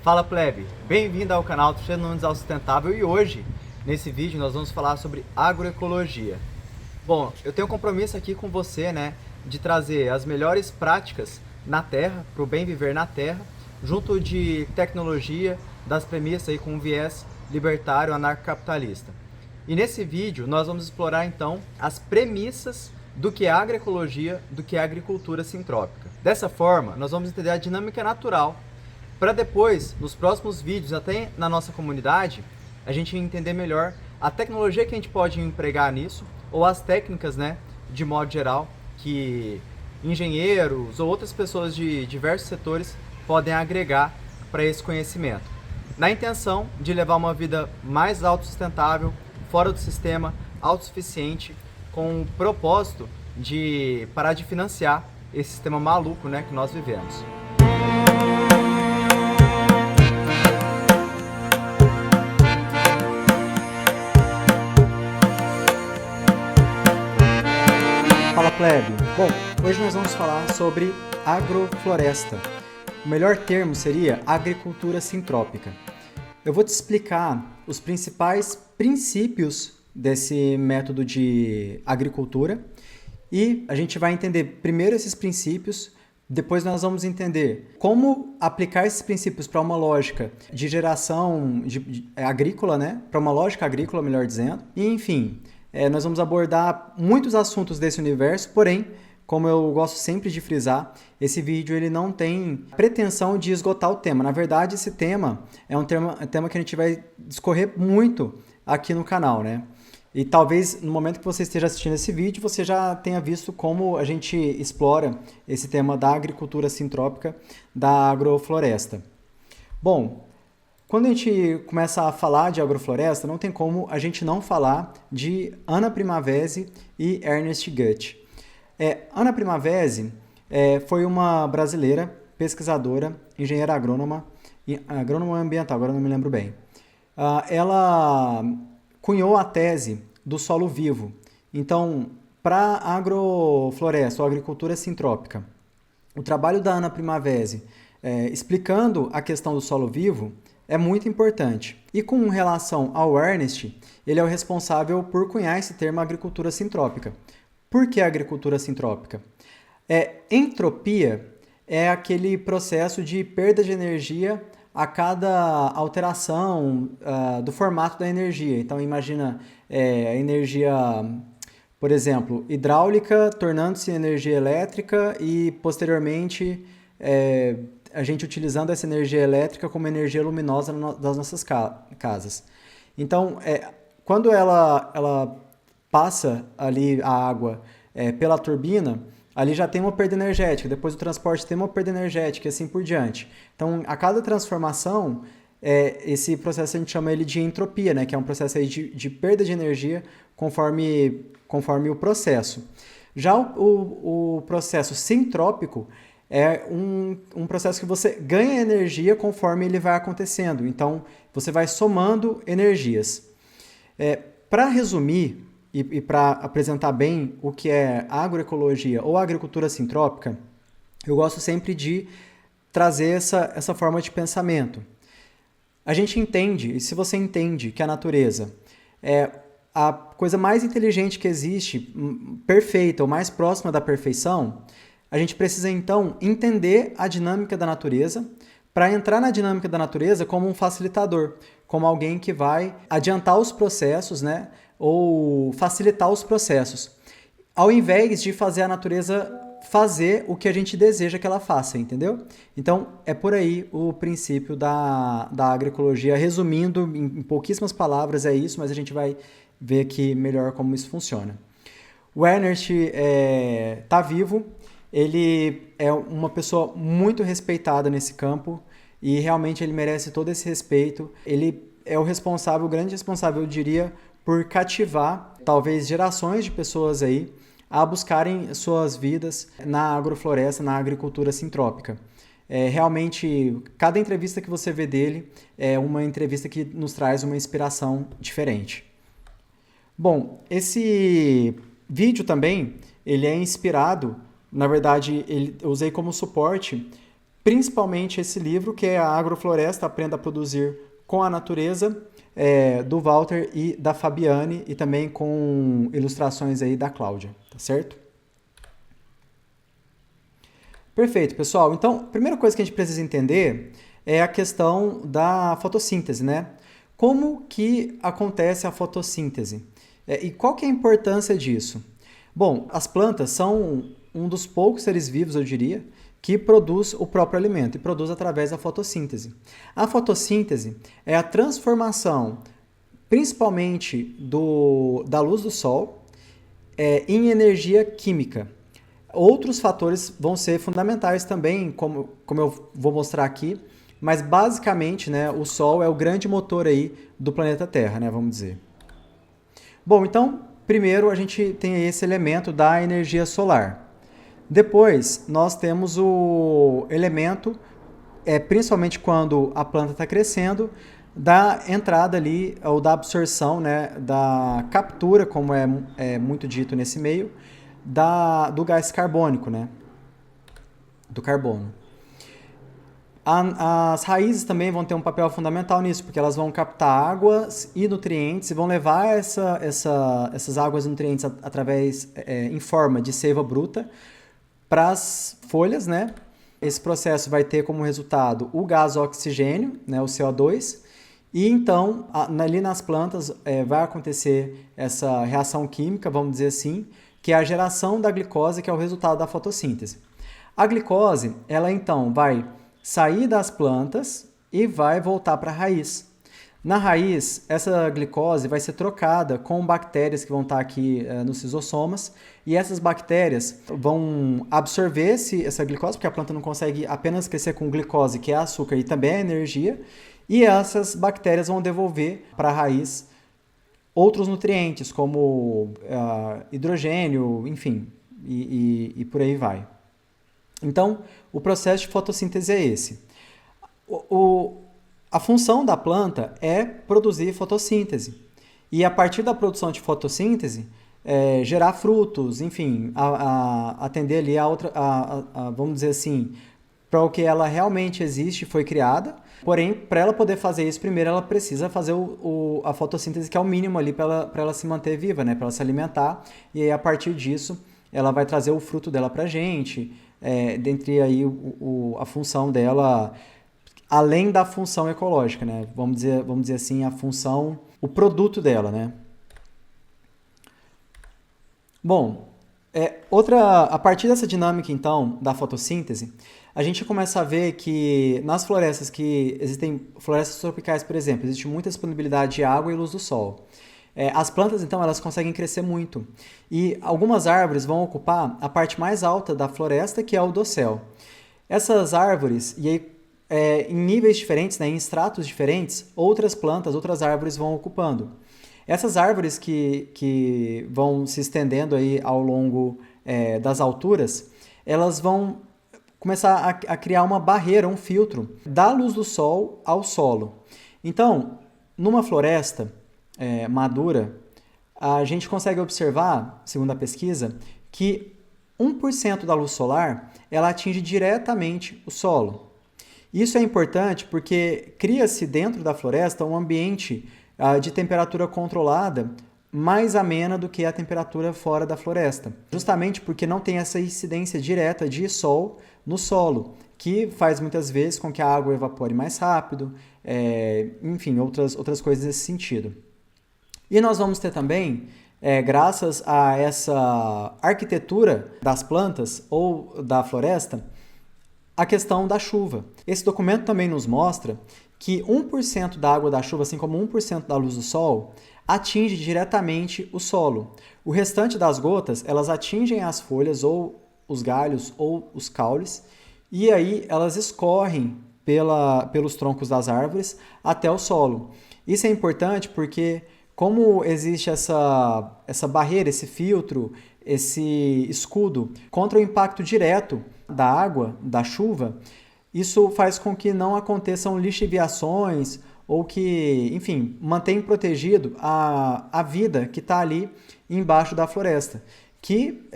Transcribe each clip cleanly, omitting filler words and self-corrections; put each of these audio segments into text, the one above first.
Fala plebe, bem-vindo ao canal Cristiano Nunes ao Sustentável e hoje, nesse vídeo, nós vamos falar sobre agroecologia. Bom, eu tenho um compromisso aqui com você, de trazer as melhores práticas na terra, para o bem viver na terra, junto de tecnologia, das premissas aí com um viés libertário anarcocapitalista. E nesse vídeo nós vamos explorar então as premissas do que é agroecologia, do que é agricultura sintrópica. Dessa forma, nós vamos entender a dinâmica natural, para depois, nos próximos vídeos, até na nossa comunidade, a gente entender melhor a tecnologia que a gente pode empregar nisso, ou as técnicas, de modo geral, que engenheiros ou outras pessoas de diversos setores podem agregar para esse conhecimento. Na intenção de levar uma vida mais autossustentável, fora do sistema, autossuficiente, com o propósito de parar de financiar esse sistema maluco, que nós vivemos. Fala plebe! Bom, hoje nós vamos falar sobre agrofloresta. O melhor termo seria agricultura sintrópica. Eu vou te explicar os principais princípios desse método de agricultura e a gente vai entender primeiro esses princípios, depois nós vamos entender como aplicar esses princípios para uma lógica de geração agrícola, para uma lógica agrícola, melhor dizendo, e enfim, nós vamos abordar muitos assuntos desse universo, porém, como eu gosto sempre de frisar, esse vídeo ele não tem pretensão de esgotar o tema. Na verdade, esse tema é um tema que a gente vai discorrer muito aqui no canal, E talvez no momento que você esteja assistindo esse vídeo, você já tenha visto como a gente explora esse tema da agricultura sintrópica, da agrofloresta. Bom, quando a gente começa a falar de agrofloresta, não tem como a gente não falar de Anna Primavesi e Ernest Gut. Anna Primavesi foi uma brasileira, pesquisadora, engenheira agrônoma ambiental, agora não me lembro bem. Ela cunhou a tese do solo vivo. Então, para a agrofloresta ou agricultura sintrópica, o trabalho da Anna Primavesi explicando a questão do solo vivo é muito importante. E com relação ao Ernest, ele é o responsável por cunhar esse termo agricultura sintrópica. Por que agricultura sintrópica? Entropia é aquele processo de perda de energia a cada alteração do formato da energia. Então, imagina a energia, por exemplo, hidráulica tornando-se energia elétrica e, posteriormente, a gente utilizando essa energia elétrica como energia luminosa das nossas casas. Então, quando ela passa ali a água pela turbina, ali já tem uma perda energética, depois o transporte tem uma perda energética e assim por diante. Então, a cada transformação, esse processo a gente chama ele de entropia, que é um processo aí de perda de energia conforme o processo. Já o processo sintrópico é um processo que você ganha energia conforme ele vai acontecendo. Então, você vai somando energias. Para resumir e para apresentar bem o que é agroecologia ou agricultura sintrópica, eu gosto sempre de trazer essa forma de pensamento. A gente entende, e se você entende que a natureza é a coisa mais inteligente que existe, perfeita ou mais próxima da perfeição, a gente precisa então entender a dinâmica da natureza para entrar na dinâmica da natureza como um facilitador, como alguém que vai adiantar os processos, ou facilitar os processos, ao invés de fazer a natureza fazer o que a gente deseja que ela faça, entendeu? Então, é por aí o princípio da agroecologia. Resumindo, em pouquíssimas palavras, é isso, mas a gente vai ver aqui melhor como isso funciona. O Ernest está vivo, ele é uma pessoa muito respeitada nesse campo e realmente ele merece todo esse respeito. Ele é o grande responsável, eu diria, por cativar talvez gerações de pessoas aí a buscarem suas vidas na agrofloresta, na agricultura sintrópica. Realmente, cada entrevista que você vê dele é uma entrevista que nos traz uma inspiração diferente. Bom, esse vídeo também, ele é inspirado, na verdade, eu usei como suporte principalmente esse livro, que é a Agrofloresta, Aprenda a Produzir com a Natureza, do Walter e da Fabiane, e também com ilustrações aí da Cláudia, tá certo? Perfeito, pessoal. Então, a primeira coisa que a gente precisa entender é a questão da fotossíntese, né? Como que acontece a fotossíntese? E qual que é a importância disso? Bom, as plantas são um dos poucos seres vivos, eu diria, que produz o próprio alimento e produz através da fotossíntese. A fotossíntese é a transformação, principalmente da luz do sol, em energia química. Outros fatores vão ser fundamentais também, como eu vou mostrar aqui, mas basicamente, né, o Sol é o grande motor aí do planeta Terra, né, vamos dizer. Bom, então, primeiro a gente tem esse elemento da energia solar. Depois, nós temos o elemento, principalmente quando a planta está crescendo, da entrada ali, ou da absorção, né, da captura, como é muito dito nesse meio, do gás carbônico, né, do carbono. As raízes também vão ter um papel fundamental nisso, porque elas vão captar águas e nutrientes e vão levar essas águas e nutrientes em forma de seiva bruta para as folhas, né? Esse processo vai ter como resultado o gás oxigênio, né, o CO2, e então ali nas plantas vai acontecer essa reação química, vamos dizer assim, que é a geração da glicose, que é o resultado da fotossíntese. A glicose, ela então vai sair das plantas e vai voltar para a raiz. Na raiz, essa glicose vai ser trocada com bactérias que vão estar aqui nos cisossomas, e essas bactérias vão absorver essa glicose, porque a planta não consegue apenas crescer com glicose, que é açúcar e também é energia, e essas bactérias vão devolver para a raiz outros nutrientes, como hidrogênio, enfim, e por aí vai. Então, o processo de fotossíntese é esse. A função da planta é produzir fotossíntese. E a partir da produção de fotossíntese, gerar frutos, enfim, atender ali vamos dizer assim, para o que ela realmente existe, foi criada. Porém, para ela poder fazer isso, primeiro ela precisa fazer a fotossíntese, que é o mínimo ali para ela se manter viva, né? Para ela se alimentar. E aí, a partir disso, ela vai trazer o fruto dela para a gente, dentre aí a função dela, além da função ecológica, né? Vamos dizer assim, o produto dela, né? Bom, a partir dessa dinâmica, então, da fotossíntese, a gente começa a ver que nas florestas existem florestas tropicais, por exemplo, existe muita disponibilidade de água e luz do sol. As plantas, então, elas conseguem crescer muito. E algumas árvores vão ocupar a parte mais alta da floresta, que é o dossel. Essas árvores, e aí, em níveis diferentes, né, em estratos diferentes, outras árvores vão ocupando. Essas árvores que vão se estendendo aí ao longo das alturas, elas vão começar a criar uma barreira, um filtro, da luz do sol ao solo. Então, numa floresta madura, a gente consegue observar, segundo a pesquisa, que 1% da luz solar ela atinge diretamente o solo. Isso é importante porque cria-se dentro da floresta um ambiente de temperatura controlada, mais amena do que a temperatura fora da floresta, justamente porque não tem essa incidência direta de sol no solo, que faz muitas vezes com que a água evapore mais rápido, enfim, outras coisas nesse sentido. E nós vamos ter também, graças a essa arquitetura das plantas ou da floresta, a questão da chuva. Esse documento também nos mostra que 1% da água da chuva, assim como 1% da luz do sol, atinge diretamente o solo. O restante das gotas, elas atingem as folhas ou os galhos ou os caules, e aí elas escorrem pelos troncos das árvores até o solo. Isso é importante porque, como existe essa barreira, esse filtro, esse escudo contra o impacto direto da água, da chuva, isso faz com que não aconteçam lixiviações ou que, enfim, mantém protegido a vida que está ali embaixo da floresta, que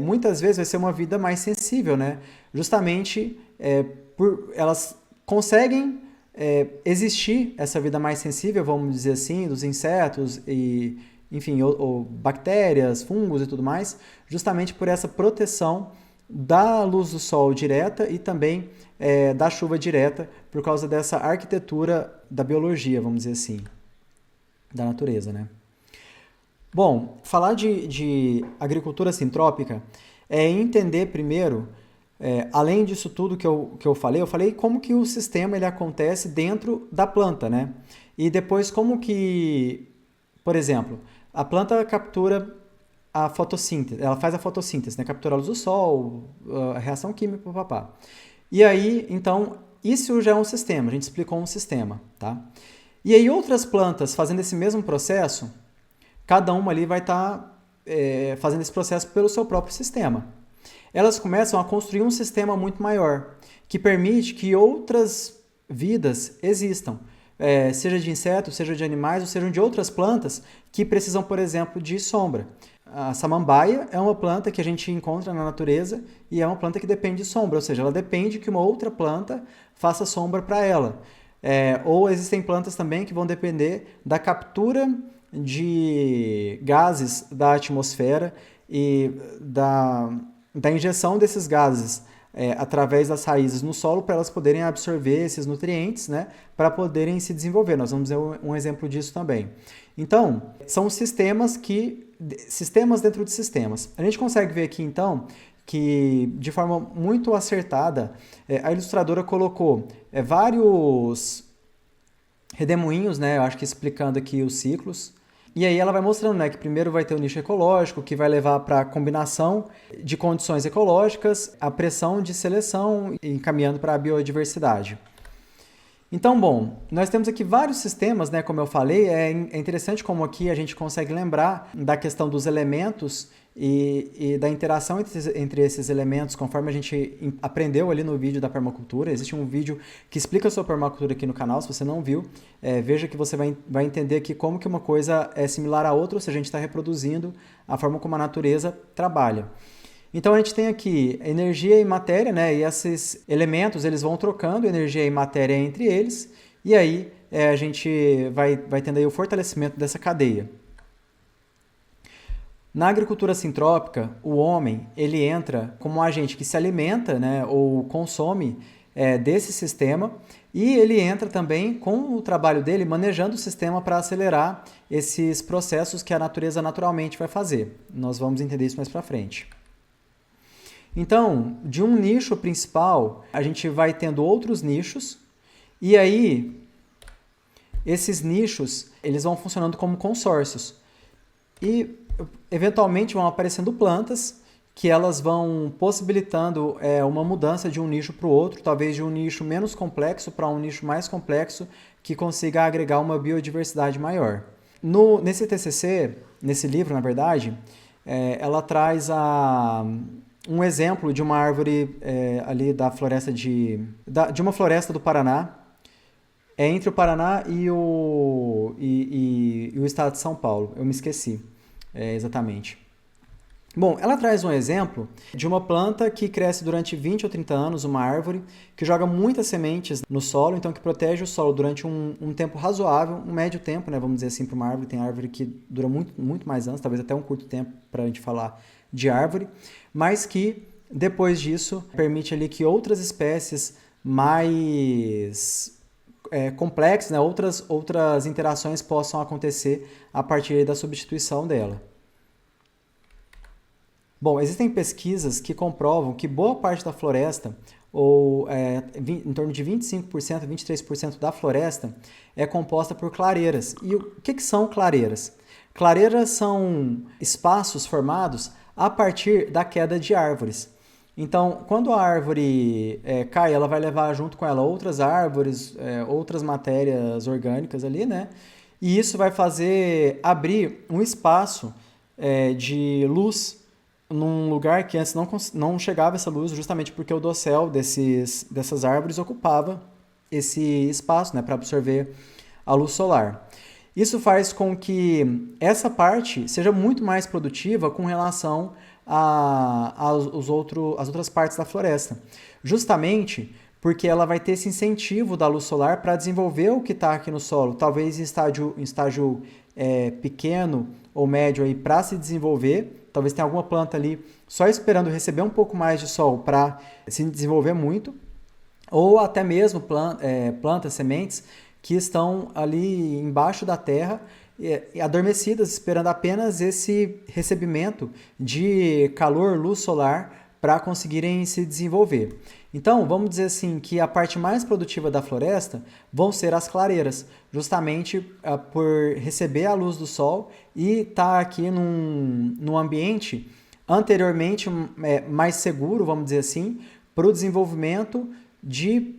muitas vezes vai ser uma vida mais sensível, né? Justamente elas conseguem existir essa vida mais sensível, vamos dizer assim, dos insetos e, enfim, ou bactérias, fungos e tudo mais, justamente por essa proteção da luz do sol direta e também da chuva direta, por causa dessa arquitetura da biologia, vamos dizer assim, da natureza, né? Bom, falar de agricultura sintrópica é entender primeiro, além disso tudo que eu falei como que o sistema ele acontece dentro da planta, né? E depois como que, por exemplo, a planta captura a fotossíntese, ela faz a fotossíntese, né? Captura a luz do sol, a reação química, papapá. E aí, então, isso já é um sistema, a gente explicou um sistema, tá? E aí outras plantas fazendo esse mesmo processo, cada uma ali vai estar fazendo esse processo pelo seu próprio sistema. Elas começam a construir um sistema muito maior, que permite que outras vidas existam, seja de insetos, seja de animais, ou sejam de outras plantas que precisam, por exemplo, de sombra. A samambaia é uma planta que a gente encontra na natureza e é uma planta que depende de sombra, ou seja, ela depende que uma outra planta faça sombra para ela. Ou existem plantas também que vão depender da captura de gases da atmosfera e da injeção desses gases através das raízes no solo para elas poderem absorver esses nutrientes, né, para poderem se desenvolver. Nós vamos ver um exemplo disso também. Então, são sistemas dentro de sistemas. A gente consegue ver aqui, então, que de forma muito acertada, a ilustradora colocou vários redemoinhos, né, eu acho que explicando aqui os ciclos. E aí ela vai mostrando, né, que primeiro vai ter o nicho ecológico, que vai levar para a combinação de condições ecológicas, a pressão de seleção e encaminhando para a biodiversidade. Então, bom, nós temos aqui vários sistemas, né, como eu falei, é interessante como aqui a gente consegue lembrar da questão dos elementos e da interação entre esses elementos, conforme a gente aprendeu ali no vídeo da permacultura. Existe um vídeo que explica sobre permacultura aqui no canal, se você não viu, veja que você vai entender aqui como que uma coisa é similar à outra, ou seja, a gente está reproduzindo a forma como a natureza trabalha. Então a gente tem aqui energia e matéria, né? E esses elementos eles vão trocando energia e matéria entre eles, e aí a gente vai tendo aí o fortalecimento dessa cadeia. Na agricultura sintrópica, o homem ele entra como um agente que se alimenta, né, ou consome desse sistema, e ele entra também com o trabalho dele manejando o sistema para acelerar esses processos que a natureza naturalmente vai fazer. Nós vamos entender isso mais para frente. Então, de um nicho principal, a gente vai tendo outros nichos, e aí esses nichos eles vão funcionando como consórcios. E eventualmente vão aparecendo plantas que elas vão possibilitando uma mudança de um nicho para o outro, talvez de um nicho menos complexo para um nicho mais complexo que consiga agregar uma biodiversidade maior. Nesse TCC, nesse livro, na verdade, ela traz um exemplo de uma árvore ali da floresta de uma floresta do Paraná, entre o Paraná e o estado de São Paulo. Eu me esqueci exatamente. Bom, ela traz um exemplo de uma planta que cresce durante 20 ou 30 anos, uma árvore, que joga muitas sementes no solo, então que protege o solo durante um tempo razoável, um médio tempo, né, vamos dizer assim, para uma árvore. Tem árvore que dura muito, muito mais anos, talvez até um curto tempo para a gente falar de árvore, mas que depois disso permite ali que outras espécies mais complexas, né, outras interações possam acontecer a partir da substituição dela. Bom, existem pesquisas que comprovam que boa parte da floresta, ou em torno de 25% a 23% da floresta, é composta por clareiras. E o que são clareiras? Clareiras são espaços formados a partir da queda de árvores. Então, quando a árvore cai, ela vai levar junto com ela outras árvores, outras matérias orgânicas ali, né? E isso vai fazer abrir um espaço de luz num lugar que antes não chegava essa luz, justamente porque o dossel dessas árvores ocupava esse espaço, né, para absorver a luz solar. Isso faz com que essa parte seja muito mais produtiva com relação às outras partes da floresta. Justamente porque ela vai ter esse incentivo da luz solar para desenvolver o que está aqui no solo, talvez em estágio pequeno ou médio aí para se desenvolver. Talvez tenha alguma planta ali só esperando receber um pouco mais de sol para se desenvolver muito, ou até mesmo plantas, sementes que estão ali embaixo da terra, adormecidas, esperando apenas esse recebimento de calor, luz solar, para conseguirem se desenvolver. Então, vamos dizer assim que a parte mais produtiva da floresta vão ser as clareiras, justamente por receber a luz do sol e estar aqui num ambiente anteriormente mais seguro, vamos dizer assim, para o desenvolvimento de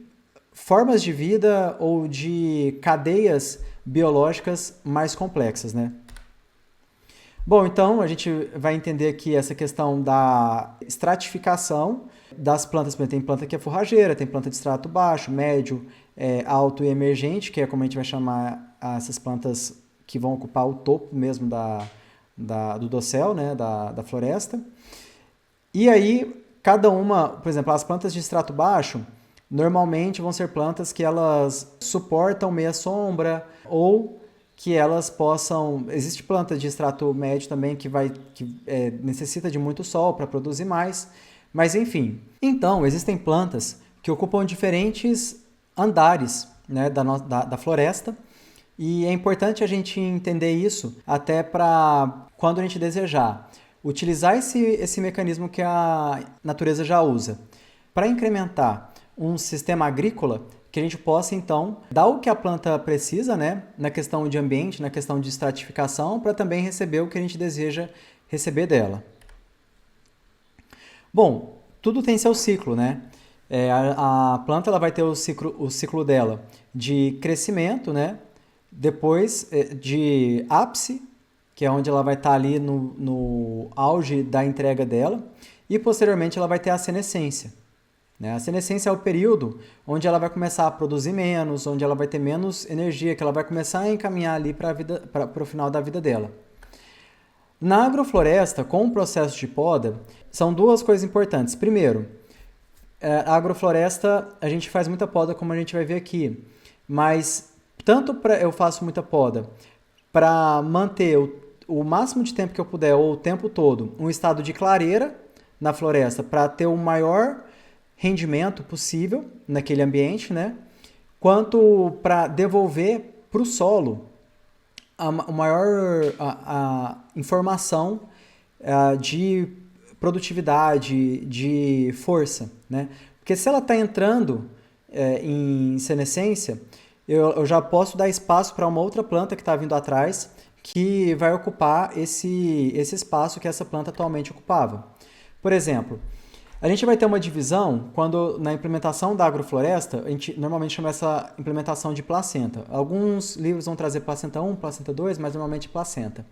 formas de vida ou de cadeias biológicas mais complexas, né? Bom, então a gente vai entender aqui essa questão da estratificação das plantas. Tem planta que é forrageira, tem planta de extrato baixo, médio, alto e emergente, que é como a gente vai chamar essas plantas que vão ocupar o topo mesmo do dossel, né, da floresta. E aí, cada uma, por exemplo, as plantas de extrato baixo, normalmente vão ser plantas que elas suportam meia sombra ou que elas possam... Existe planta de extrato médio também que necessita de muito sol para produzir mais, mas enfim. Então, existem plantas que ocupam diferentes andares, né, da floresta, e é importante a gente entender isso até para quando a gente desejar utilizar esse mecanismo que a natureza já usa para incrementar um sistema agrícola que a gente possa, então, dar o que a planta precisa, né, na questão de ambiente, na questão de estratificação, para também receber o que a gente deseja receber dela. Bom, tudo tem seu ciclo, né? A planta ela vai ter o ciclo dela de crescimento, né? Depois de ápice, que é onde ela vai estar ali no auge da entrega dela, e posteriormente ela vai ter a senescência. A senescência é o período onde ela vai começar a produzir menos, onde ela vai ter menos energia, que ela vai começar a encaminhar ali para o final da vida dela. Na agrofloresta, com o processo de poda, são duas coisas importantes. Primeiro, a agrofloresta, a gente faz muita poda, como a gente vai ver aqui, mas tanto eu faço muita poda para manter o máximo de tempo que eu puder, ou o tempo todo, um estado de clareira na floresta, para ter o maior rendimento possível naquele ambiente, né? Quanto para devolver para o solo a informação de produtividade, de força, né? Porque se ela está entrando em senescência, eu já posso dar espaço para uma outra planta que está vindo atrás, que vai ocupar esse espaço que essa planta atualmente ocupava. Por exemplo, a gente vai ter uma divisão quando, na implementação da agrofloresta, a gente normalmente chama essa implementação de placenta. Alguns livros vão trazer placenta 1, placenta 2, mas normalmente placenta.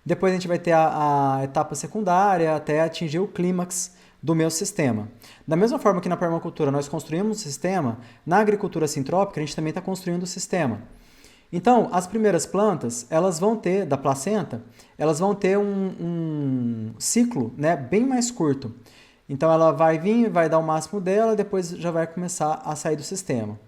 Depois a gente vai ter a etapa secundária até atingir o clímax do meu sistema. Da mesma forma que na permacultura nós construímos um sistema, na agricultura sintrópica a gente também está construindo o sistema. Então, as primeiras plantas, elas vão ter, da placenta, elas vão ter um ciclo, né, bem mais curto. Então ela vai vir, vai dar o máximo dela, depois já vai começar a sair do sistema.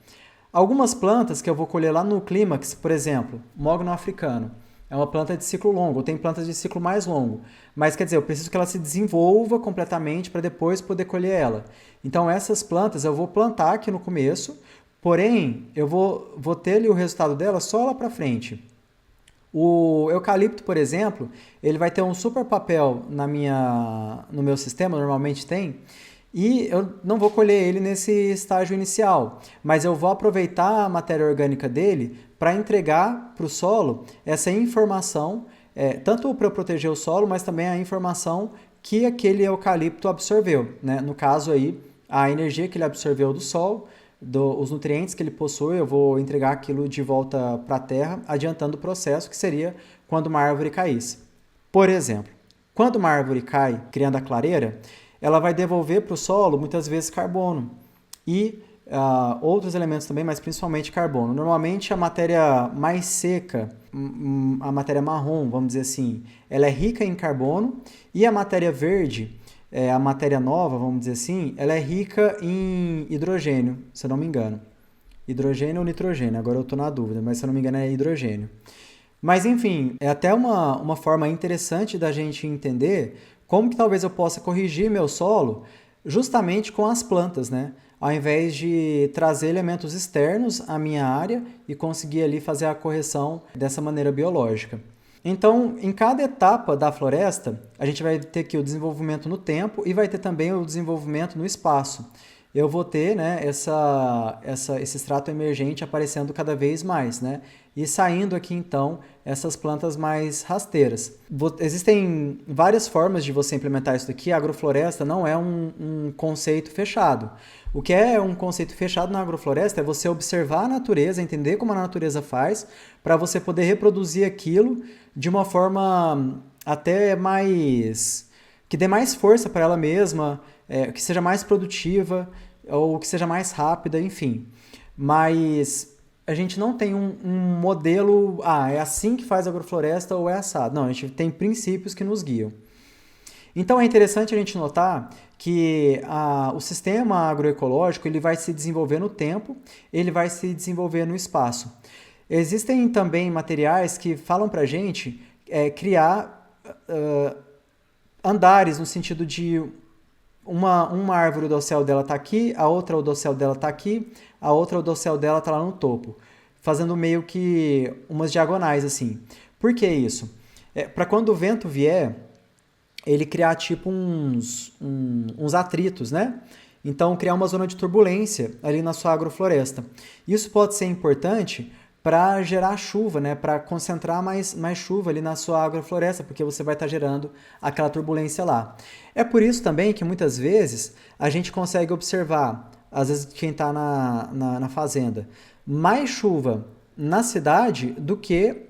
Algumas plantas que eu vou colher lá no clímax, por exemplo, mogno africano, é uma planta de ciclo longo, tem plantas de ciclo mais longo, mas quer dizer, eu preciso que ela se desenvolva completamente para depois poder colher ela. Então essas plantas eu vou plantar aqui no começo, porém eu vou ter ali o resultado dela só lá para frente. O eucalipto, por exemplo, ele vai ter um super papel no meu sistema, normalmente tem, e eu não vou colher ele nesse estágio inicial, mas eu vou aproveitar a matéria orgânica dele para entregar para o solo essa informação, tanto para eu proteger o solo, mas também a informação que aquele eucalipto absorveu, né? No caso aí, a energia que ele absorveu do solo, os nutrientes que ele possui, eu vou entregar aquilo de volta para a terra, adiantando o processo que seria quando uma árvore caísse. Por exemplo, quando uma árvore cai, criando a clareira, ela vai devolver para o solo muitas vezes carbono e outros elementos também, mas principalmente carbono. Normalmente a matéria mais seca, a matéria marrom, vamos dizer assim, ela é rica em carbono, e a matéria verde, a matéria nova, vamos dizer assim, ela é rica em hidrogênio, se eu não me engano. Hidrogênio ou nitrogênio, agora eu estou na dúvida, mas se eu não me engano é hidrogênio. Mas enfim, é até uma forma interessante da gente entender como que talvez eu possa corrigir meu solo justamente com as plantas, né? Ao invés de trazer elementos externos à minha área e conseguir ali fazer a correção dessa maneira biológica. Então, em cada etapa da floresta, a gente vai ter aqui o desenvolvimento no tempo e vai ter também o desenvolvimento no espaço. Eu vou ter, né, esse extrato emergente aparecendo cada vez mais, né? E saindo aqui, então, essas plantas mais rasteiras. Existem várias formas de você implementar isso daqui. A agrofloresta não é um conceito fechado. O que é um conceito fechado na agrofloresta é você observar a natureza, entender como a natureza faz, para você poder reproduzir aquilo de uma forma até mais... que dê mais força para ela mesma, que seja mais produtiva ou que seja mais rápida, enfim. Mas a gente não tem um modelo, é assim que faz a agrofloresta ou é assado. Não, a gente tem princípios que nos guiam. Então é interessante a gente notar que o sistema agroecológico ele vai se desenvolver no tempo, ele vai se desenvolver no espaço. Existem também materiais que falam para a gente criar andares no sentido de uma árvore, o dossel dela está aqui, a outra, o dossel dela está aqui, a outra, o dossel dela está lá no topo, fazendo meio que umas diagonais assim. Por que isso? Para quando o vento vier, ele criar tipo uns atritos, né? Então, criar uma zona de turbulência ali na sua agrofloresta. Isso pode ser importante para gerar chuva, né? Para concentrar mais chuva ali na sua agrofloresta, porque você vai estar gerando aquela turbulência lá. É por isso também que muitas vezes a gente consegue observar, às vezes quem está na fazenda, mais chuva na cidade do que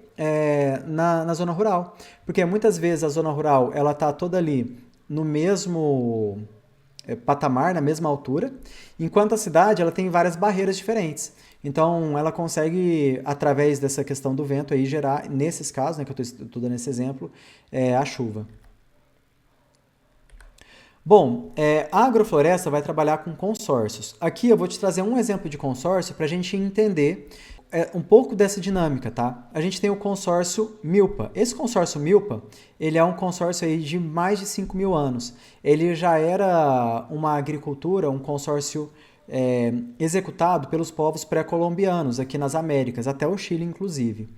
na zona rural. Porque muitas vezes a zona rural ela está toda ali no mesmo patamar, na mesma altura, enquanto a cidade ela tem várias barreiras diferentes. Então, ela consegue, através dessa questão do vento, aí, gerar, nesses casos, né, que eu estou dando esse exemplo, a chuva. Bom, a agrofloresta vai trabalhar com consórcios. Aqui eu vou te trazer um exemplo de consórcio para a gente entender um pouco dessa dinâmica, tá? A gente tem o consórcio Milpa. Esse consórcio Milpa, ele é um consórcio aí de mais de 5.000 anos. Ele já era uma agricultura, um consórcio executado pelos povos pré-colombianos aqui nas Américas, até o Chile, inclusive.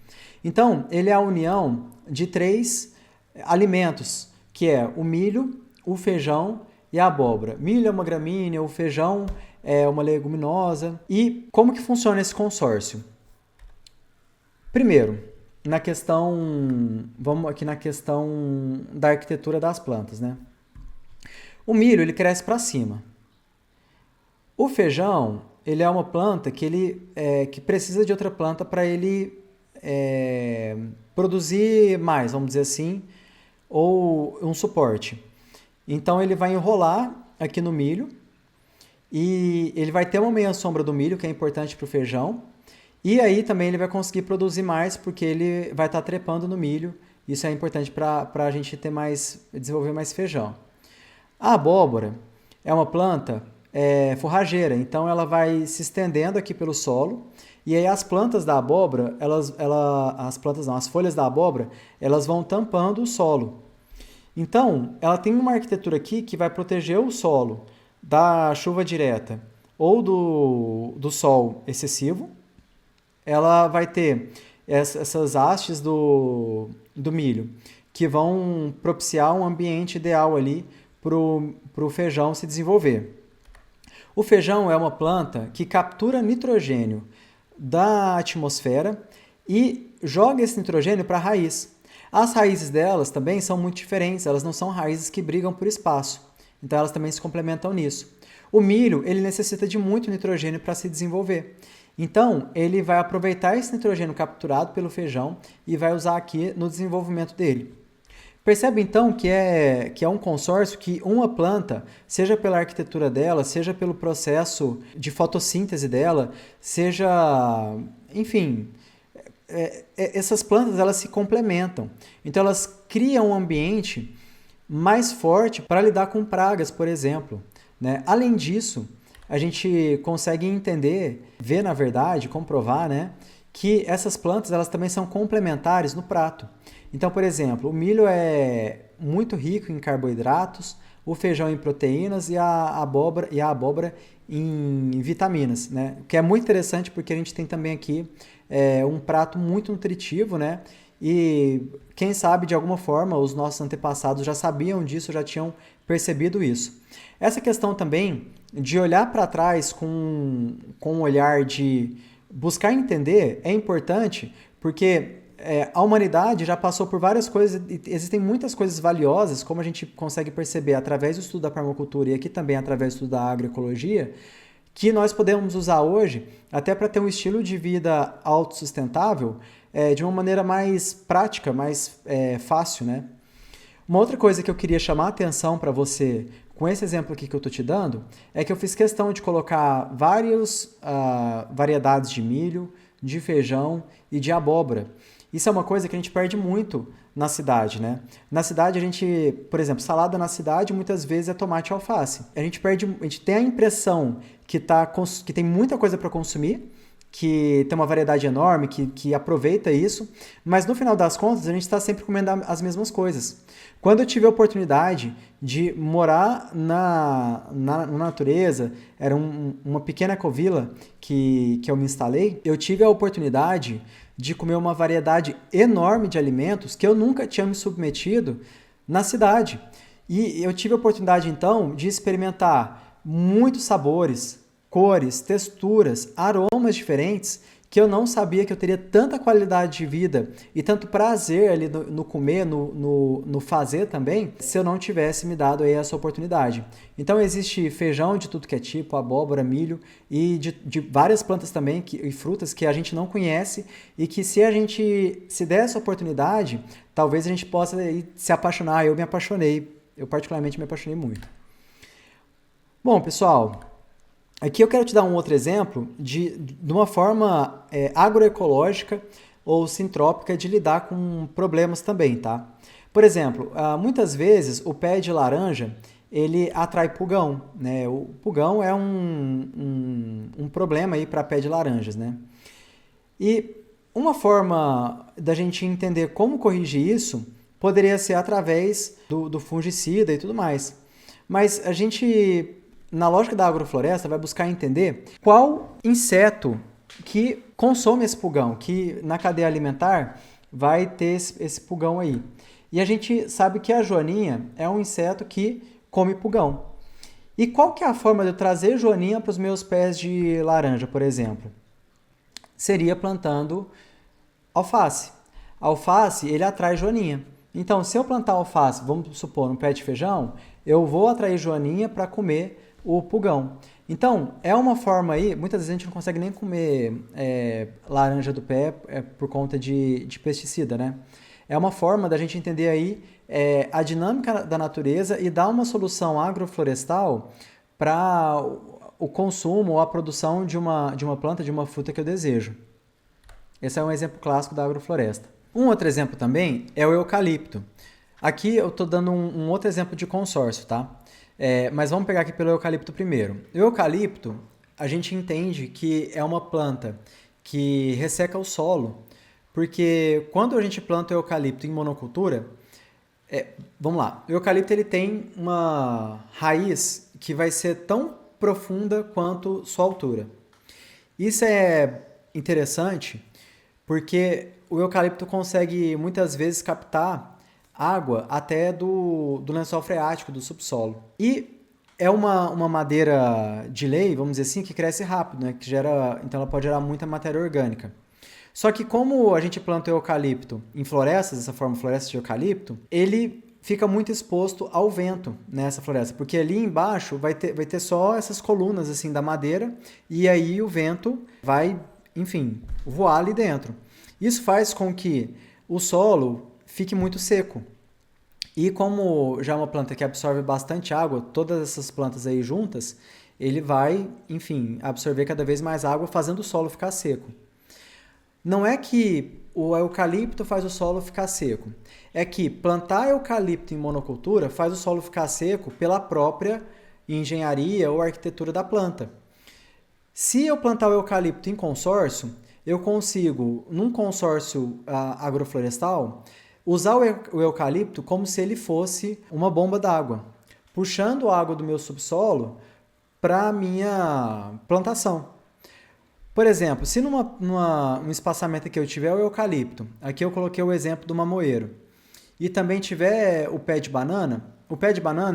Então, ele é a união de 3 alimentos, que é o milho, o feijão e a abóbora. Milho é uma gramínea, o feijão é uma leguminosa. E como que funciona esse consórcio? Primeiro, vamos aqui na questão da arquitetura das plantas, né? O milho, ele cresce para cima. O feijão, ele é uma planta que precisa de outra planta para ele produzir mais, vamos dizer assim, ou um suporte. Então, ele vai enrolar aqui no milho e ele vai ter uma meia sombra do milho, que é importante para o feijão. E aí também ele vai conseguir produzir mais, porque ele vai estar trepando no milho. Isso é importante para a gente desenvolver mais feijão. A abóbora é uma planta forrageira, então ela vai se estendendo aqui pelo solo. E aí as plantas da abóbora, as folhas da abóbora, elas vão tampando o solo. Então, ela tem uma arquitetura aqui que vai proteger o solo da chuva direta ou do sol excessivo. Ela vai ter essas hastes do milho que vão propiciar um ambiente ideal ali para o feijão se desenvolver. O feijão é uma planta que captura nitrogênio da atmosfera e joga esse nitrogênio para a raiz. As raízes delas também são muito diferentes, elas não são raízes que brigam por espaço, então elas também se complementam nisso. O milho, ele necessita de muito nitrogênio para se desenvolver. Então, ele vai aproveitar esse nitrogênio capturado pelo feijão e vai usar aqui no desenvolvimento dele. Percebe então que é um consórcio que uma planta, seja pela arquitetura dela, seja pelo processo de fotossíntese dela, seja, enfim, essas plantas elas se complementam. Então elas criam um ambiente mais forte para lidar com pragas, por exemplo, né? Além disso, a gente consegue entender, ver na verdade, comprovar, né, que essas plantas elas também são complementares no prato. Então, por exemplo, o milho é muito rico em carboidratos, o feijão em proteínas e a abóbora em vitaminas, né? Que é muito interessante porque a gente tem também aqui um prato muito nutritivo, né? E quem sabe de alguma forma os nossos antepassados já sabiam disso, já tinham percebido isso. Essa questão também de olhar para trás com um olhar de buscar entender é importante porque a humanidade já passou por várias coisas, e existem muitas coisas valiosas, como a gente consegue perceber através do estudo da permacultura e aqui também através do estudo da agroecologia, que nós podemos usar hoje até para ter um estilo de vida autossustentável de uma maneira mais prática, mais fácil, né? Uma outra coisa que eu queria chamar a atenção para você com esse exemplo aqui que eu estou te dando é que eu fiz questão de colocar várias variedades de milho, de feijão e de abóbora. Isso é uma coisa que a gente perde muito na cidade, né? Na cidade a gente, por exemplo, salada na cidade muitas vezes é tomate e alface. A gente tem a impressão que tem muita coisa para consumir, que tem uma variedade enorme, que aproveita isso, mas no final das contas a gente está sempre comendo as mesmas coisas. Quando eu tive a oportunidade de morar na natureza, era uma pequena ecovila que eu me instalei, eu tive a oportunidade de comer uma variedade enorme de alimentos que eu nunca tinha me submetido na cidade. E eu tive a oportunidade, então, de experimentar muitos sabores, cores, texturas, aromas diferentes que eu não sabia que eu teria tanta qualidade de vida e tanto prazer ali no comer, no fazer também, se eu não tivesse me dado aí essa oportunidade. Então existe feijão de tudo que é tipo, abóbora, milho e de várias plantas também e frutas que a gente não conhece e que se a gente se der essa oportunidade, talvez a gente possa se apaixonar. Eu me apaixonei, eu particularmente me apaixonei muito. Bom, pessoal, aqui eu quero te dar um outro exemplo de uma forma agroecológica ou sintrópica de lidar com problemas também, tá? Por exemplo, muitas vezes o pé de laranja ele atrai pulgão, né? O pulgão é um problema aí para pé de laranjas, né? E uma forma da gente entender como corrigir isso poderia ser através do fungicida e tudo mais. Mas a gente, na lógica da agrofloresta, vai buscar entender qual inseto que consome esse pulgão, que na cadeia alimentar vai ter esse pulgão aí. E a gente sabe que a joaninha é um inseto que come pulgão. E qual que é a forma de eu trazer joaninha para os meus pés de laranja, por exemplo? Seria plantando alface. Alface, ele atrai joaninha. Então, se eu plantar alface, vamos supor, um pé de feijão, eu vou atrair joaninha para comer o pulgão. Então, é uma forma aí, muitas vezes a gente não consegue nem comer laranja do pé por conta de pesticida, né? É uma forma da gente entender aí a dinâmica da natureza e dar uma solução agroflorestal para o consumo ou a produção de uma planta, de uma fruta que eu desejo. Esse é um exemplo clássico da agrofloresta. Um outro exemplo também é o eucalipto. Aqui eu estou dando um outro exemplo de consórcio, tá? Mas vamos pegar aqui pelo eucalipto primeiro. O eucalipto, a gente entende que é uma planta que resseca o solo, porque quando a gente planta o eucalipto em monocultura, vamos lá, o eucalipto ele tem uma raiz que vai ser tão profunda quanto sua altura. Isso é interessante porque o eucalipto consegue muitas vezes captar água até do lençol freático, do subsolo. E é uma madeira de lei, vamos dizer assim, que cresce rápido, né? Então ela pode gerar muita matéria orgânica. Só que como a gente planta o eucalipto em florestas, dessa forma, florestas de eucalipto, ele fica muito exposto ao vento nessa floresta, porque ali embaixo vai ter só essas colunas assim da madeira e aí o vento vai, enfim, voar ali dentro. Isso faz com que o solo fique muito seco. E como já é uma planta que absorve bastante água, todas essas plantas aí juntas, ele vai, enfim, absorver cada vez mais água, fazendo o solo ficar seco. Não é que o eucalipto faz o solo ficar seco? É que plantar eucalipto em monocultura faz o solo ficar seco pela própria engenharia ou arquitetura da planta. Se eu plantar o eucalipto em consórcio, eu consigo, num consórcio agroflorestal, usar o eucalipto como se ele fosse uma bomba d'água, puxando a água do meu subsolo para a minha plantação. Por exemplo, se num espaçamento que eu tiver o eucalipto, aqui eu coloquei o exemplo do mamoeiro, e também tiver o pé de banana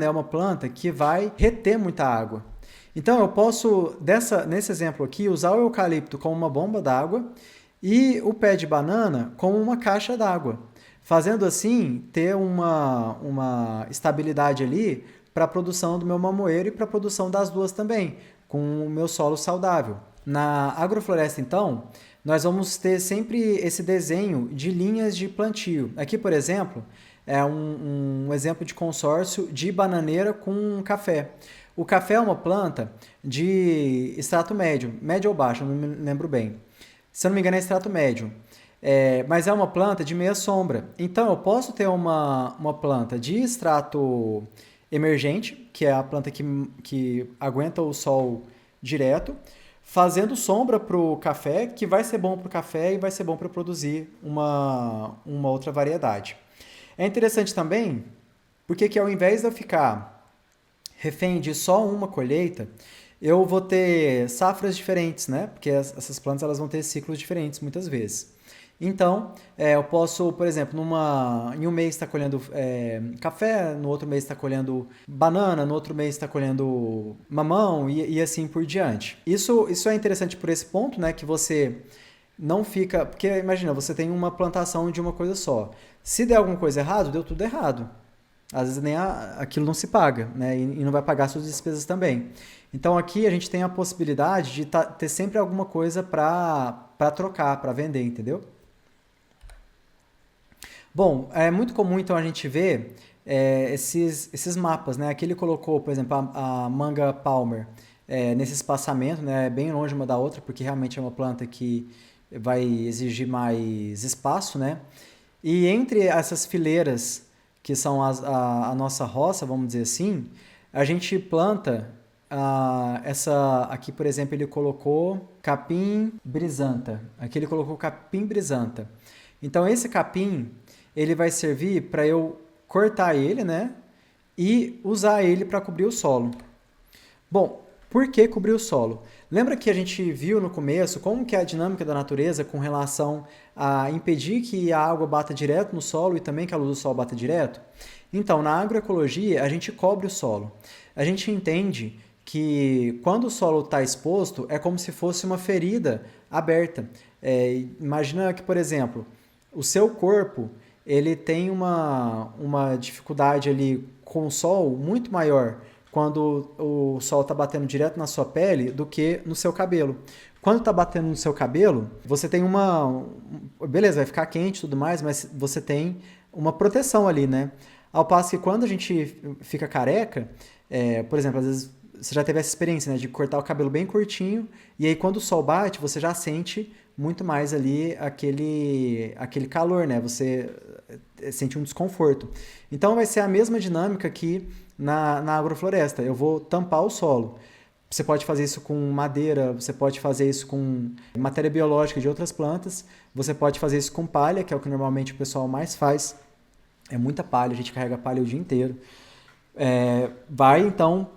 é uma planta que vai reter muita água. Então eu posso, nesse exemplo aqui, usar o eucalipto como uma bomba d'água e o pé de banana como uma caixa d'água, fazendo assim ter uma estabilidade ali para a produção do meu mamoeiro e para a produção das duas também, com o meu solo saudável. Na agrofloresta, então, nós vamos ter sempre esse desenho de linhas de plantio. Aqui, por exemplo, é um exemplo de consórcio de bananeira com café. O café é uma planta de extrato médio, médio ou baixo, não me lembro bem. Se eu não me engano, é extrato médio. Mas é uma planta de meia sombra. Então, eu posso ter uma planta de extrato emergente, que é a planta que aguenta o sol direto, fazendo sombra para o café, que vai ser bom para o café e vai ser bom para produzir uma outra variedade. É interessante também, porque que ao invés de eu ficar refém de só uma colheita, eu vou ter safras diferentes, né? Porque essas plantas elas vão ter ciclos diferentes muitas vezes. Então, eu posso, por exemplo, em um mês estar colhendo café, no outro mês estar colhendo banana, no outro mês estar colhendo mamão e assim por diante. Isso é interessante por esse ponto, né? Que você não fica... Porque imagina, você tem uma plantação de uma coisa só. Se der alguma coisa errada, deu tudo errado. Às vezes nem aquilo não se paga, né? E não vai pagar suas despesas também. Então aqui a gente tem a possibilidade de ter sempre alguma coisa para trocar, para vender, entendeu? Bom, é muito comum então a gente ver esses mapas, né? Aqui ele colocou, por exemplo, a manga palmer nesse espaçamento, né? Bem longe uma da outra, porque realmente é uma planta que vai exigir mais espaço, né? E entre essas fileiras, que são a nossa roça, vamos dizer assim, a gente planta aqui, por exemplo, ele colocou capim brisanta. Aqui ele colocou capim brisanta. Então esse capim ele vai servir para eu cortar ele, né? E usar ele para cobrir o solo. Bom, por que cobrir o solo? Lembra que a gente viu no começo como que é a dinâmica da natureza com relação a impedir que a água bata direto no solo e também que a luz do sol bata direto? Então, na agroecologia, a gente cobre o solo. A gente entende que quando o solo está exposto, é como se fosse uma ferida aberta. Imagina que, por exemplo, o seu corpo ele tem uma dificuldade ali com o sol muito maior quando o sol está batendo direto na sua pele do que no seu cabelo. Quando está batendo no seu cabelo, você tem beleza, vai ficar quente e tudo mais, mas você tem uma proteção ali, né? Ao passo que quando a gente fica careca, por exemplo, às vezes você já teve essa experiência, né, de cortar o cabelo bem curtinho, e aí quando o sol bate, você já sente muito mais ali aquele calor, né? Você sente um desconforto. Então vai ser a mesma dinâmica aqui na agrofloresta. Eu vou tampar o solo. Você pode fazer isso com madeira, você pode fazer isso com matéria biológica de outras plantas, você pode fazer isso com palha, que é o que normalmente o pessoal mais faz. É muita palha, a gente carrega palha o dia inteiro. Vai então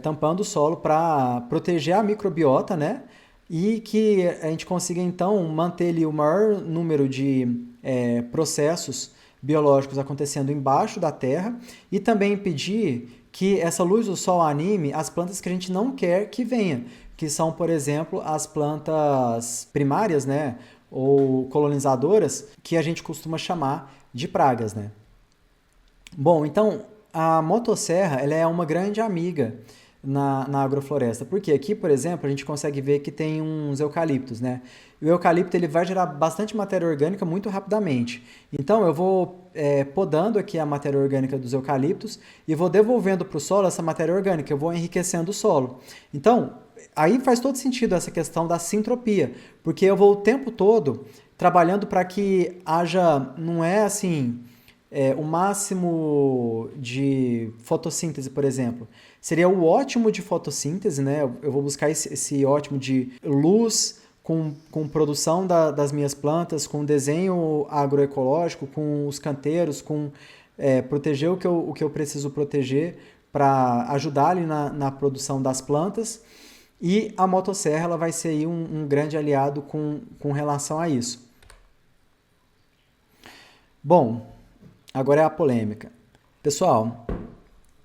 tampando o solo para proteger a microbiota, né? E que a gente consiga então manter ali o maior número de processos biológicos acontecendo embaixo da terra e também impedir que essa luz do sol anime as plantas que a gente não quer que venha, que são, por exemplo, as plantas primárias, né, ou colonizadoras, que a gente costuma chamar de pragas, né? Bom, então a motosserra ela é uma grande amiga na agrofloresta, porque aqui, por exemplo, a gente consegue ver que tem uns eucaliptos, né? E o eucalipto ele vai gerar bastante matéria orgânica muito rapidamente. Então eu vou podando aqui a matéria orgânica dos eucaliptos e vou devolvendo para o solo essa matéria orgânica, eu vou enriquecendo o solo. Então, aí faz todo sentido essa questão da sintropia, porque eu vou o tempo todo trabalhando para que haja, não é assim, o máximo de fotossíntese, por exemplo. Seria o ótimo de fotossíntese, né? Eu vou buscar esse ótimo de luz com produção das minhas plantas, com desenho agroecológico, com os canteiros, com proteger o que eu preciso proteger para ajudar ali na produção das plantas. E a motosserra ela vai ser aí um grande aliado com relação a isso. Bom, agora é a polêmica. Pessoal,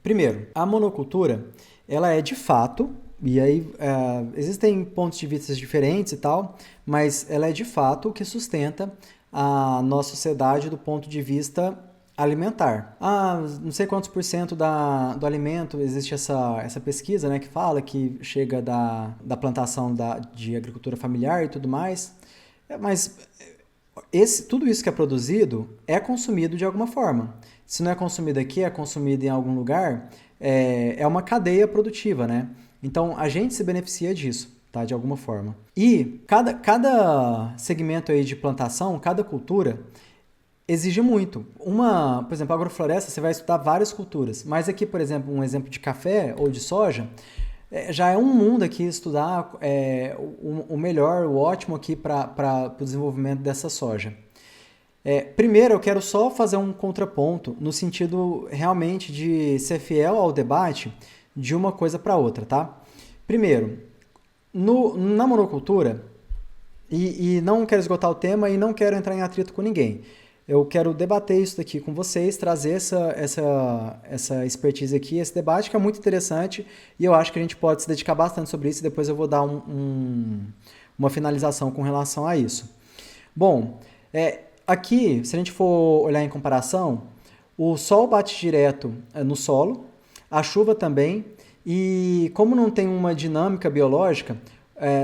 primeiro, a monocultura, ela é de fato, e aí existem pontos de vista diferentes e tal, mas ela é de fato o que sustenta a nossa sociedade do ponto de vista alimentar. Não sei quantos por cento do alimento, existe essa pesquisa, né, que fala que chega da plantação de agricultura familiar e tudo mais, mas tudo isso que é produzido é consumido de alguma forma. Se não é consumido aqui, é consumido em algum lugar, é uma cadeia produtiva, né? Então, a gente se beneficia disso, tá? De alguma forma. E cada segmento aí de plantação, cada cultura, exige muito. Por exemplo, a agrofloresta, você vai estudar várias culturas, mas aqui, por exemplo, um exemplo de café ou de soja, já é um mundo aqui estudar o melhor, o ótimo aqui para o desenvolvimento dessa soja. Primeiro, eu quero só fazer um contraponto no sentido realmente de ser fiel ao debate de uma coisa para outra, tá? Primeiro, na monocultura, e não quero esgotar o tema e não quero entrar em atrito com ninguém. Eu quero debater isso daqui com vocês, trazer essa expertise aqui, esse debate que é muito interessante e eu acho que a gente pode se dedicar bastante sobre isso e depois eu vou dar uma finalização com relação a isso. Bom, aqui, se a gente for olhar em comparação, o sol bate direto no solo, a chuva também, e como não tem uma dinâmica biológica,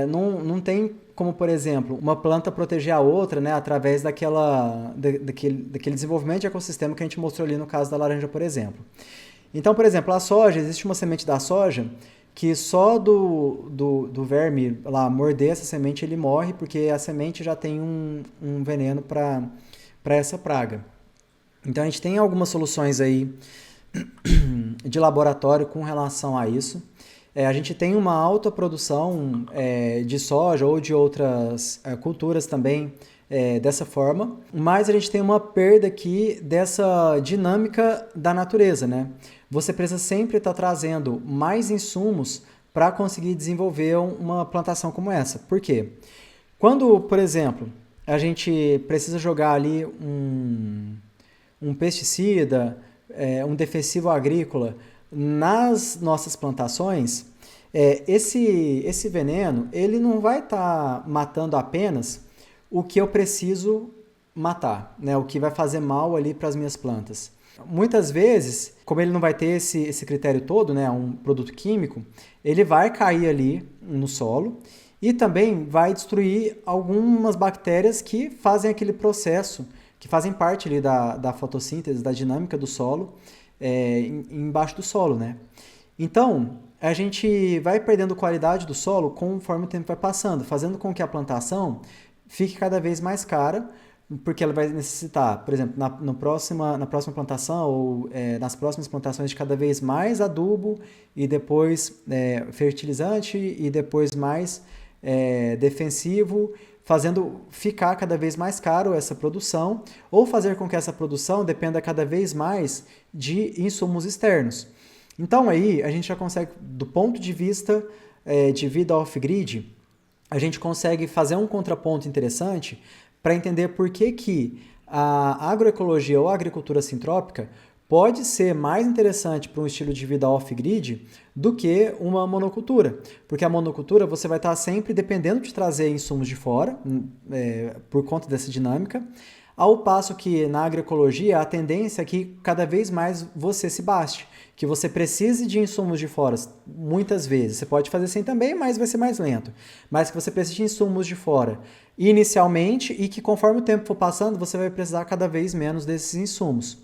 não tem como, por exemplo, uma planta proteger a outra, né, através daquele desenvolvimento de ecossistema que a gente mostrou ali no caso da laranja, por exemplo. Então, por exemplo, a soja, existe uma semente da soja que só do verme lá morder essa semente ele morre, porque a semente já tem um veneno para essa praga. Então, a gente tem algumas soluções aí de laboratório com relação a isso. A gente tem uma alta produção de soja ou de outras culturas também dessa forma, mas a gente tem uma perda aqui dessa dinâmica da natureza, né? Você precisa sempre estar trazendo mais insumos para conseguir desenvolver uma plantação como essa. Por quê? Quando, por exemplo, a gente precisa jogar ali um pesticida, um defensivo agrícola nas nossas plantações, esse veneno ele não vai estar matando apenas o que eu preciso matar, né? O que vai fazer mal ali para as minhas plantas. Muitas vezes, como ele não vai ter esse critério todo, né, um produto químico, ele vai cair ali no solo e também vai destruir algumas bactérias que fazem aquele processo, que fazem parte ali da fotossíntese, da dinâmica do solo, embaixo do solo, né? Então, a gente vai perdendo qualidade do solo conforme o tempo vai passando, fazendo com que a plantação fique cada vez mais cara, porque ela vai necessitar, por exemplo, na próxima plantação ou nas próximas plantações de cada vez mais adubo e depois fertilizante e depois mais defensivo, fazendo ficar cada vez mais caro essa produção ou fazer com que essa produção dependa cada vez mais de insumos externos. Então aí a gente já consegue, do ponto de vista de vida off-grid, a gente consegue fazer um contraponto interessante para entender por que a agroecologia ou a agricultura sintrópica pode ser mais interessante para um estilo de vida off-grid do que uma monocultura. Porque a monocultura você vai estar sempre dependendo de trazer insumos de fora, por conta dessa dinâmica, ao passo que na agroecologia a tendência é que cada vez mais você se baste, que você precise de insumos de fora, muitas vezes. Você pode fazer assim também, mas vai ser mais lento. Mas que você precise de insumos de fora inicialmente e que conforme o tempo for passando, você vai precisar cada vez menos desses insumos.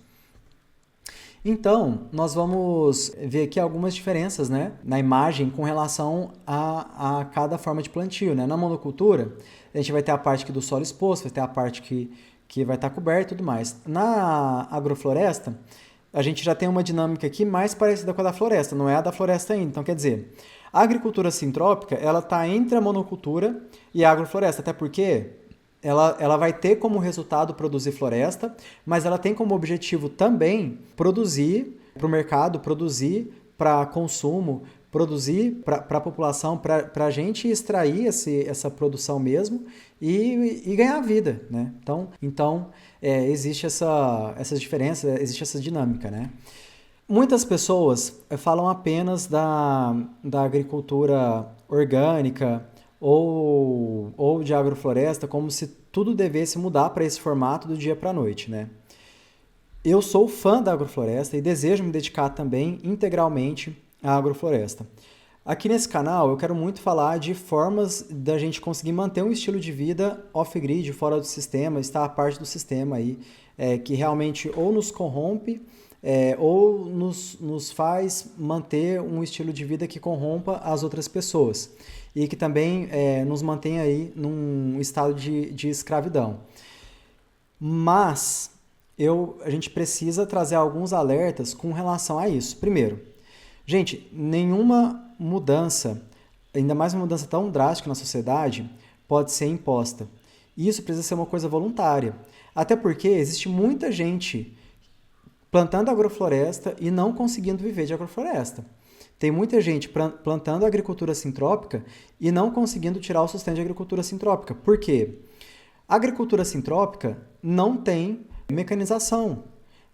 Então, nós vamos ver aqui algumas diferenças, né, na imagem com relação a cada forma de plantio, né? Na monocultura, a gente vai ter a parte aqui do solo exposto, vai ter a parte que vai estar coberta e tudo mais. Na agrofloresta, a gente já tem uma dinâmica aqui mais parecida com a da floresta, não é a da floresta ainda. Então, quer dizer, a agricultura sintrópica, ela está entre a monocultura e a agrofloresta, até porque ela vai ter como resultado produzir floresta, mas ela tem como objetivo também produzir para o mercado, produzir para consumo, produzir para a população, para a gente extrair essa produção mesmo e ganhar vida, né? Então existe essas diferenças, existe essa dinâmica, né? Muitas pessoas falam apenas da agricultura orgânica ou de agrofloresta como se tudo devesse mudar para esse formato do dia para a noite, né? Eu sou fã da agrofloresta e desejo me dedicar também integralmente à agrofloresta. Aqui nesse canal eu quero muito falar de formas da gente conseguir manter um estilo de vida off-grid, fora do sistema, estar a parte do sistema aí, que realmente ou nos corrompe ou nos faz manter um estilo de vida que corrompa as outras pessoas e que também nos mantém aí num estado de escravidão. Mas a gente precisa trazer alguns alertas com relação a isso. Primeiro, gente, nenhuma mudança, ainda mais uma mudança tão drástica na sociedade, pode ser imposta. Isso precisa ser uma coisa voluntária. Até porque existe muita gente plantando agrofloresta e não conseguindo viver de agrofloresta. Tem muita gente plantando agricultura sintrópica e não conseguindo tirar o sustento de agricultura sintrópica. Por quê? A agricultura sintrópica não tem mecanização.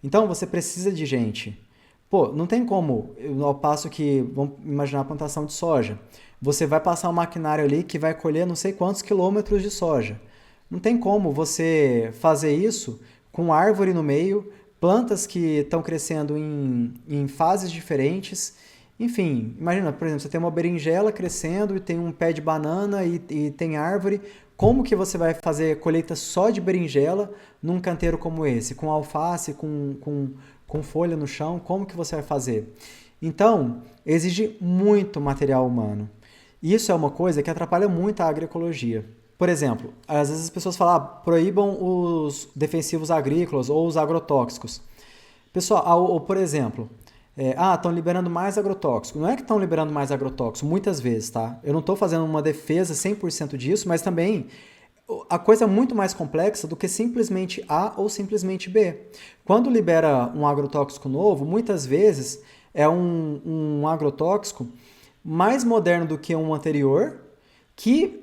Então, você precisa de gente. Pô, não tem como, ao passo que, vamos imaginar a plantação de soja, você vai passar um maquinário ali que vai colher não sei quantos quilômetros de soja. Não tem como você fazer isso com árvore no meio, plantas que estão crescendo em fases diferentes. Enfim, imagina, por exemplo, você tem uma berinjela crescendo e tem um pé de banana e tem árvore. Como que você vai fazer colheita só de berinjela num canteiro como esse? Com alface, com folha no chão, como que você vai fazer? Então, exige muito material humano. Isso é uma coisa que atrapalha muito a agroecologia. Por exemplo, às vezes as pessoas falam, proíbam os defensivos agrícolas ou os agrotóxicos. Pessoal, ou por exemplo, estão liberando mais agrotóxico. Não é que estão liberando mais agrotóxico, muitas vezes, tá? Eu não estou fazendo uma defesa 100% disso, mas também a coisa é muito mais complexa do que simplesmente A ou simplesmente B. Quando libera um agrotóxico novo, muitas vezes é um agrotóxico mais moderno do que um anterior, que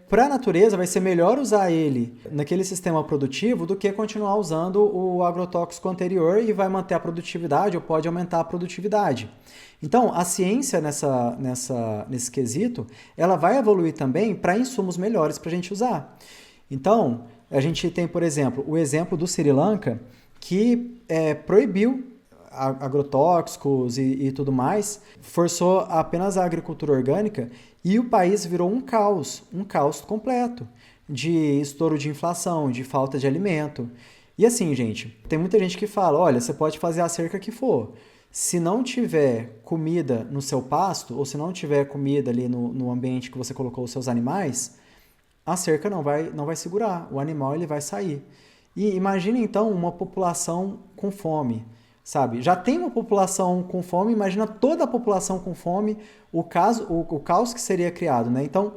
para a natureza vai ser melhor usar ele naquele sistema produtivo do que continuar usando o agrotóxico anterior e vai manter a produtividade ou pode aumentar a produtividade. Então, a ciência nesse quesito, ela vai evoluir também para insumos melhores para a gente usar. Então, a gente tem, por exemplo, o exemplo do Sri Lanka, que proibiu agrotóxicos e tudo mais, forçou apenas a agricultura orgânica e o país virou um caos completo de estouro de inflação, de falta de alimento. E assim, gente, tem muita gente que fala, olha, você pode fazer a cerca que for, se não tiver comida no seu pasto, ou se não tiver comida ali no ambiente que você colocou os seus animais, a cerca não vai segurar, o animal ele vai sair. E imagine então uma população com fome, sabe? Já tem uma população com fome, imagina toda a população com fome, o caos que seria criado, né? Então,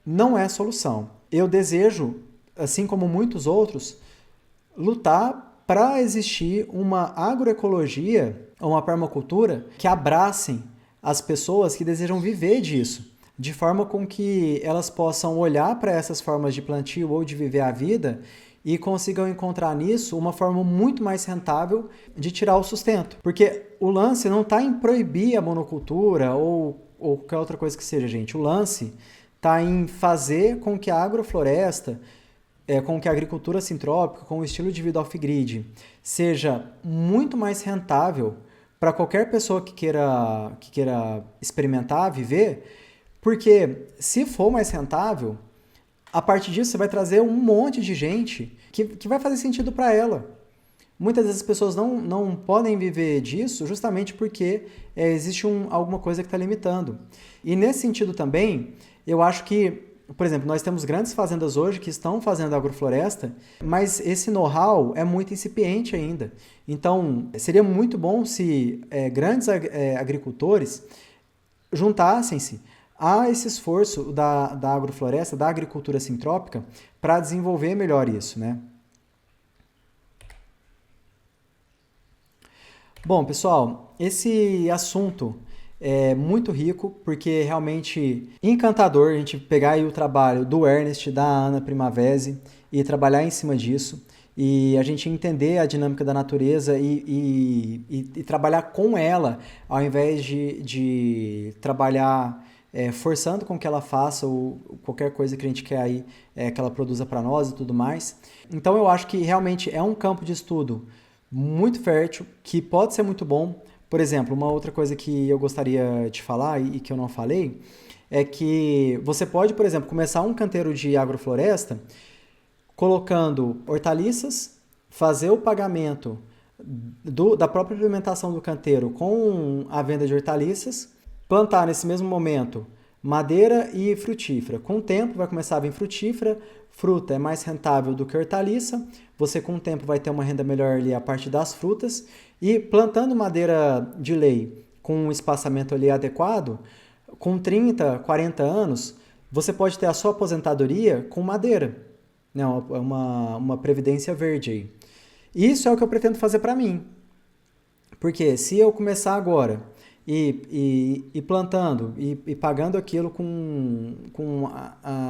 não é solução. Eu desejo, assim como muitos outros, lutar para existir uma agroecologia, uma permacultura que abracem as pessoas que desejam viver disso, de forma com que elas possam olhar para essas formas de plantio ou de viver a vida e consigam encontrar nisso uma forma muito mais rentável de tirar o sustento. Porque o lance não está em proibir a monocultura ou qualquer outra coisa que seja, gente. O lance está em fazer com que a agrofloresta, com que a agricultura sintrópica, com o estilo de vida off-grid, seja muito mais rentável para qualquer pessoa que queira experimentar, viver, porque se for mais rentável, a partir disso você vai trazer um monte de gente que vai fazer sentido para ela. muitas vezes as pessoas não podem viver disso justamente porque existe alguma coisa que está limitando. E nesse sentido também, eu acho que, por exemplo, nós temos grandes fazendas hoje que estão fazendo agrofloresta, mas esse know-how é muito incipiente ainda. Então, seria muito bom se grandes agricultores juntassem-se a esse esforço da agrofloresta, da agricultura sintrópica, para desenvolver melhor isso, né? Bom, pessoal, esse assunto é muito rico, porque é realmente encantador a gente pegar aí o trabalho do Ernest, da Ana Primavesi e trabalhar em cima disso, e a gente entender a dinâmica da natureza e trabalhar com ela, ao invés de trabalhar forçando com que ela faça ou qualquer coisa que a gente quer aí que ela produza para nós e tudo mais. Então eu acho que realmente é um campo de estudo muito fértil, que pode ser muito bom. Por exemplo, uma outra coisa que eu gostaria de falar e que eu não falei, é que você pode, por exemplo, começar um canteiro de agrofloresta colocando hortaliças, fazer o pagamento da própria implementação do canteiro com a venda de hortaliças, plantar nesse mesmo momento madeira e frutífera. Com o tempo vai começar a vir frutífera, fruta é mais rentável do que hortaliça, você com o tempo vai ter uma renda melhor ali a partir das frutas, e plantando madeira de lei com um espaçamento ali adequado, com 30, 40 anos, você pode ter a sua aposentadoria com madeira, né? uma previdência verde aí. Isso é o que eu pretendo fazer para mim, porque se eu começar agora e plantando e pagando aquilo com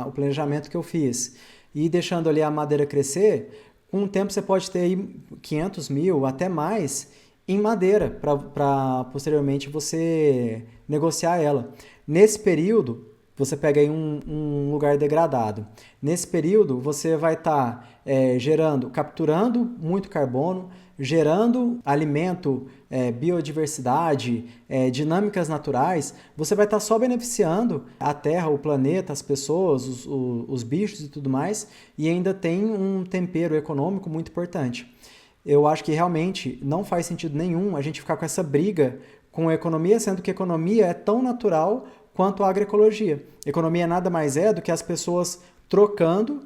o planejamento que eu fiz e deixando ali a madeira crescer, com o tempo você pode ter aí 500 mil, até mais, em madeira, para posteriormente você negociar ela. Nesse período, você pega aí um lugar degradado. Nesse período, você vai estar capturando muito carbono, gerando alimento, biodiversidade, dinâmicas naturais. Você vai estar só beneficiando a Terra, o planeta, as pessoas, os bichos e tudo mais, e ainda tem um tempero econômico muito importante. Eu acho que realmente não faz sentido nenhum a gente ficar com essa briga com a economia, sendo que a economia é tão natural quanto a agroecologia. Economia nada mais é do que as pessoas trocando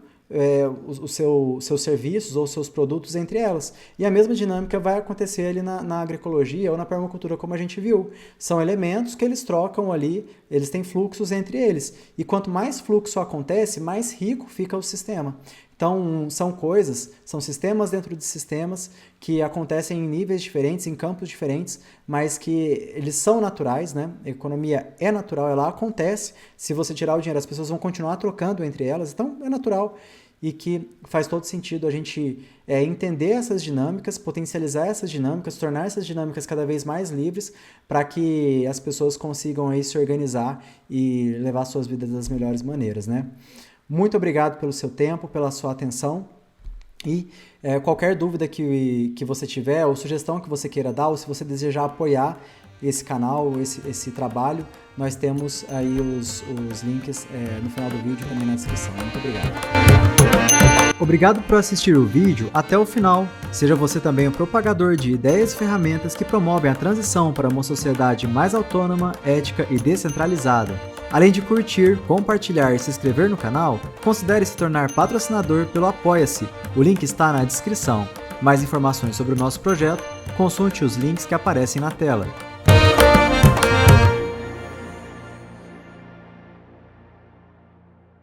os seus serviços ou seus produtos entre elas. E a mesma dinâmica vai acontecer ali na agroecologia ou na permacultura, como a gente viu. São elementos que eles trocam ali, eles têm fluxos entre eles. E quanto mais fluxo acontece, mais rico fica o sistema. Então, são sistemas dentro de sistemas que acontecem em níveis diferentes, em campos diferentes, mas que eles são naturais, né? A economia é natural, ela acontece. Se você tirar o dinheiro, as pessoas vão continuar trocando entre elas, então é natural. E que faz todo sentido a gente entender essas dinâmicas, potencializar essas dinâmicas, tornar essas dinâmicas cada vez mais livres para que as pessoas consigam aí se organizar e levar suas vidas das melhores maneiras, né? Muito obrigado pelo seu tempo, pela sua atenção, e qualquer dúvida que você tiver ou sugestão que você queira dar, ou se você desejar apoiar esse canal, esse trabalho, nós temos aí os links no final do vídeo e também na descrição. Muito obrigado. Obrigado por assistir o vídeo até o final. Seja você também um propagador de ideias e ferramentas que promovem a transição para uma sociedade mais autônoma, ética e descentralizada. Além de curtir, compartilhar e se inscrever no canal, considere se tornar patrocinador pelo Apoia-se. O link está na descrição. Mais informações sobre o nosso projeto, consulte os links que aparecem na tela.